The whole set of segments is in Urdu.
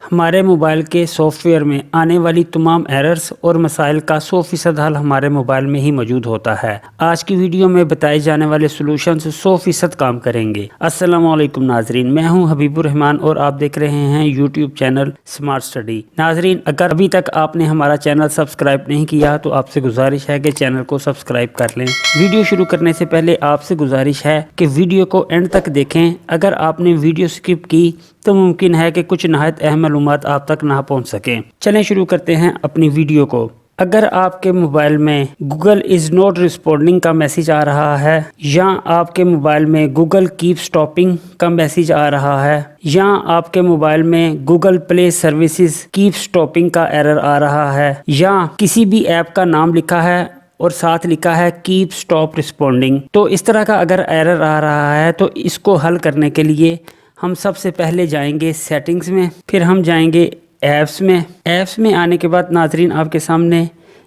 ہمارے موبائل کے سافٹ ویئر میں آنے والی تمام ایررز اور مسائل کا 100% حل ہمارے موبائل میں ہی موجود ہوتا ہے۔ آج کی ویڈیو میں بتائے جانے والے سلوشنز 100% کام کریں گے۔ السلام علیکم ناظرین، میں ہوں حبیب الرحمان اور آپ دیکھ رہے ہیں یوٹیوب چینل سمارٹ اسٹڈی۔ ناظرین، اگر ابھی تک آپ نے ہمارا چینل سبسکرائب نہیں کیا تو آپ سے گزارش ہے کہ چینل کو سبسکرائب کر لیں۔ ویڈیو شروع کرنے سے پہلے آپ سے گزارش ہے کہ ویڈیو کو اینڈ تک دیکھیں۔ اگر آپ نے ویڈیو سکپ کی تو ممکن ہے کہ کچھ نہایت اہم معلومات آپ تک نہ پہنچ سکیں۔ چلیں شروع کرتے ہیں اپنی ویڈیو کو۔ اگر آپ کے موبائل میں گوگل از ناٹ رسپونڈنگ کا میسج آ رہا ہے، یا آپ کے موبائل میں گوگل کیپ سٹاپنگ کا میسج آ رہا ہے، یا آپ کے موبائل میں گوگل پلے سروسز کیپ سٹاپنگ کا ایرر آ رہا ہے، یا کسی بھی ایپ کا نام لکھا ہے اور ساتھ لکھا ہے کیپ سٹاپ رسپونڈنگ، تو اس طرح کا اگر ایرر آ رہا ہے تو اس کو حل کرنے کے لیے ہم سب سے پہلے جائیں گے سیٹنگز میں، پھر ہم جائیں گے ایپس میں آنے کے بعد ناظرین آپ کے سامنے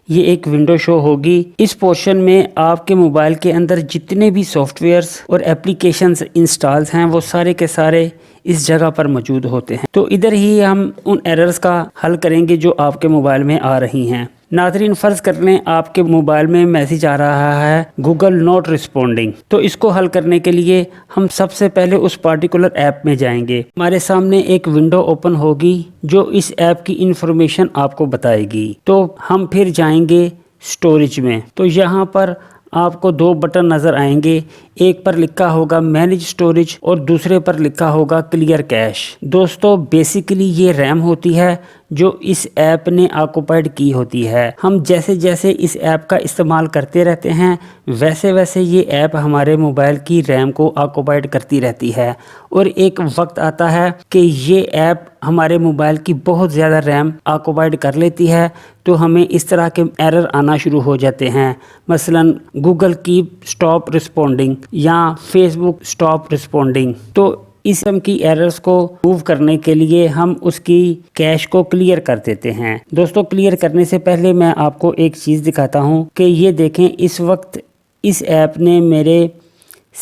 یہ ایک ونڈو شو ہوگی۔ اس پورشن میں آپ کے موبائل کے اندر جتنے بھی سافٹ ویئرز اور اپلیکیشنز انسٹالز ہیں وہ سارے کے سارے اس جگہ پر موجود ہوتے ہیں۔ تو ادھر ہی ہم ان ایررز کا حل کریں گے جو آپ کے موبائل میں آ رہی ہیں۔ ناظرین فرض کر لیں آپ کے موبائل میں میسج آ رہا ہے گوگل ناٹ رسپونڈنگ، تو اس کو حل کرنے کے لیے ہم سب سے پہلے اس پارٹیکولر ایپ میں جائیں گے۔ ہمارے سامنے ایک ونڈو اوپن ہوگی جو اس ایپ کی انفارمیشن آپ کو بتائے گی۔ تو ہم پھر جائیں گے سٹوریج میں، تو یہاں پر آپ کو دو بٹن نظر آئیں گے، ایک پر لکھا ہوگا مینیج سٹوریج اور دوسرے پر لکھا ہوگا کلیئر کیش۔ دوستو بیسیکلی یہ ریم ہوتی ہے جو اس ایپ نے آکوپائیڈ کی ہوتی ہے۔ ہم جیسے جیسے اس ایپ کا استعمال کرتے رہتے ہیں ویسے ویسے یہ ایپ ہمارے موبائل کی ریم کو آکوپائیڈ کرتی رہتی ہے، اور ایک وقت آتا ہے کہ یہ ایپ ہمارے موبائل کی بہت زیادہ ریم آکوپائیڈ کر لیتی ہے، تو ہمیں اس طرح کے ایرر آنا شروع ہو جاتے ہیں، مثلا گوگل کیپ سٹاپ رسپونڈنگ یا فیس بک سٹاپ رسپونڈنگ۔ تو اس قسم کی ایررز کو موو کرنے کے لیے ہم اس کی کیش کو کلیئر کر دیتے ہیں۔ دوستو کلیئر کرنے سے پہلے میں آپ کو ایک چیز دکھاتا ہوں کہ یہ دیکھیں اس وقت اس ایپ نے میرے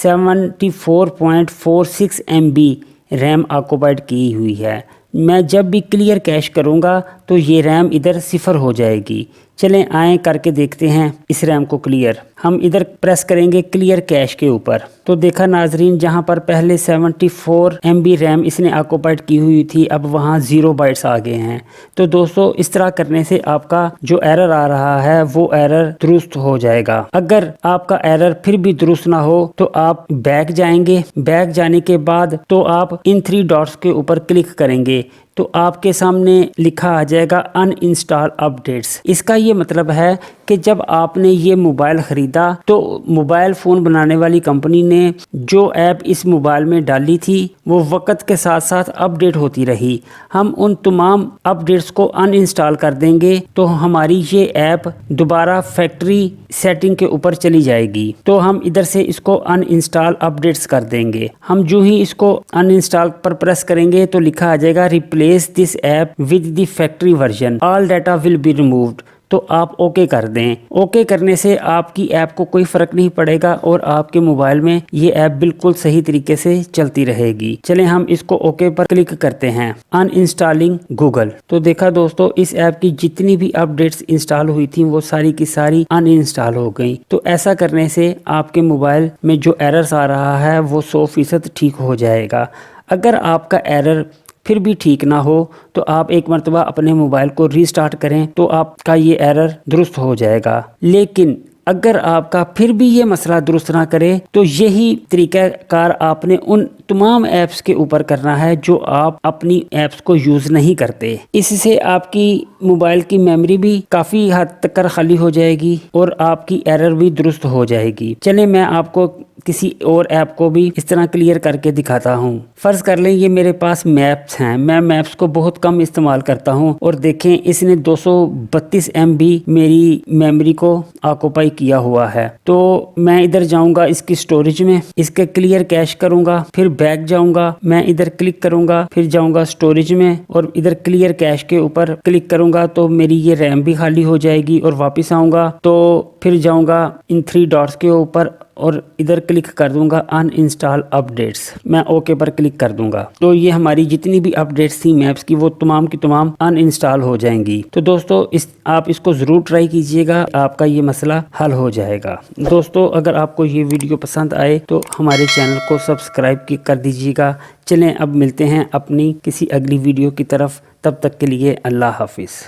74.46 MB ریم آکوپائیڈ کی ہوئی ہے۔ میں جب بھی کلیئر کیش کروں گا تو یہ ریم ادھر 0 ہو جائے گی۔ چلیں آئیں کر کے دیکھتے ہیں اس ریم کو کلیئر۔ ہم ادھر پریس کریں گے کلیئر کیش کے اوپر، تو دیکھا ناظرین جہاں پر پہلے 74 MB ریم اس نے آکوپائیڈ کی ہوئی تھی اب وہاں 0 بائٹس آ گئے ہیں۔ تو دوستو اس طرح کرنے سے آپ کا جو ایرر آ رہا ہے وہ ایرر درست ہو جائے گا۔ اگر آپ کا ایرر پھر بھی درست نہ ہو تو آپ بیک جائیں گے، بیک جانے کے بعد تو آپ ان 3 ڈاٹس کے اوپر کلک کریں گے تو آپ کے سامنے لکھا آ جائے گا ان انسٹال اپڈیٹس۔ اس کا یہ مطلب ہے کہ جب آپ نے یہ موبائل خریدا تو موبائل فون بنانے والی کمپنی نے جو ایپ اس موبائل میں ڈالی تھی وہ وقت کے ساتھ ساتھ اپڈیٹ ہوتی رہی۔ ہم ان تمام اپڈیٹس کو ان انسٹال کر دیں گے تو ہماری یہ ایپ دوبارہ فیکٹری سیٹنگ کے اوپر چلی جائے گی۔ تو ہم ادھر سے اس کو ان انسٹال اپڈیٹس کر دیں گے۔ ہم جو ہی اس کو ان انسٹال پر پریس کریں گے تو لکھا آ جائے گا replace this app with the factory version, all data will be removed. تو آپ اوکے کر دیں۔ اوکے کرنے سے آپ کی ایپ کو کوئی فرق نہیں پڑے گا اور آپ کے موبائل میں یہ ایپ بالکل صحیح طریقے سے چلتی رہے گی۔ چلیں ہم اس کو اوکے پر کلک کرتے ہیں، ان انسٹالنگ گوگل۔ تو دیکھا دوستو اس ایپ کی جتنی بھی اپڈیٹس انسٹال ہوئی تھیں وہ ساری کی ساری ان انسٹال ہو گئیں۔ تو ایسا کرنے سے آپ کے موبائل میں جو ایررز آ رہا ہے وہ 100% ٹھیک ہو جائے گا۔ اگر آپ کا ایرر پھر بھی ٹھیک نہ ہو تو آپ ایک مرتبہ اپنے موبائل کو ری سٹارٹ کریں تو آپ کا یہ ایرر درست ہو جائے گا۔ لیکن اگر آپ کا پھر بھی یہ مسئلہ درست نہ کرے تو یہی طریقہ کار آپ نے ان تمام ایپس کے اوپر کرنا ہے جو آپ اپنی ایپس کو یوز نہیں کرتے۔ اس سے آپ کی موبائل کی میموری بھی کافی حد تک خالی ہو جائے گی اور آپ کی ایرر بھی درست ہو جائے گی۔ چلیں میں آپ کو کسی اور ایپ کو بھی اس طرح کلیئر کر کے دکھاتا ہوں۔ فرض کر لیں یہ میرے پاس میپس ہیں، میں میپس کو بہت کم استعمال کرتا ہوں اور دیکھیں اس نے 232 MB میری میموری کو آکوپائی کیا ہوا ہے۔ تو میں ادھر جاؤں گا اس کی سٹوریج میں، اس کے کلیئر کیش کروں گا، پھر بیک جاؤں گا، میں ادھر کلک کروں گا، پھر جاؤں گا سٹوریج میں اور ادھر کلیئر کیش کے اوپر کلک کروں گا تو میری یہ ریم بھی خالی ہو جائے گی، اور واپس آؤں گا تو پھر جاؤں گا ان 3 ڈاٹس کے اوپر اور ادھر کلک کر دوں گا ان انسٹال اپڈیٹس، میں اوکے پر کلک کر دوں گا تو یہ ہماری جتنی بھی اپڈیٹس تھی میپس کی وہ تمام کی تمام ان انسٹال ہو جائیں گی۔ تو دوستو آپ اس کو ضرور ٹرائی کیجئے گا، آپ کا یہ مسئلہ حل ہو جائے گا۔ دوستو اگر آپ کو یہ ویڈیو پسند آئے تو ہمارے چینل کو سبسکرائب کر دیجئے گا۔ چلیں اب ملتے ہیں اپنی کسی اگلی ویڈیو کی طرف، تب تک کے لیے اللہ حافظ۔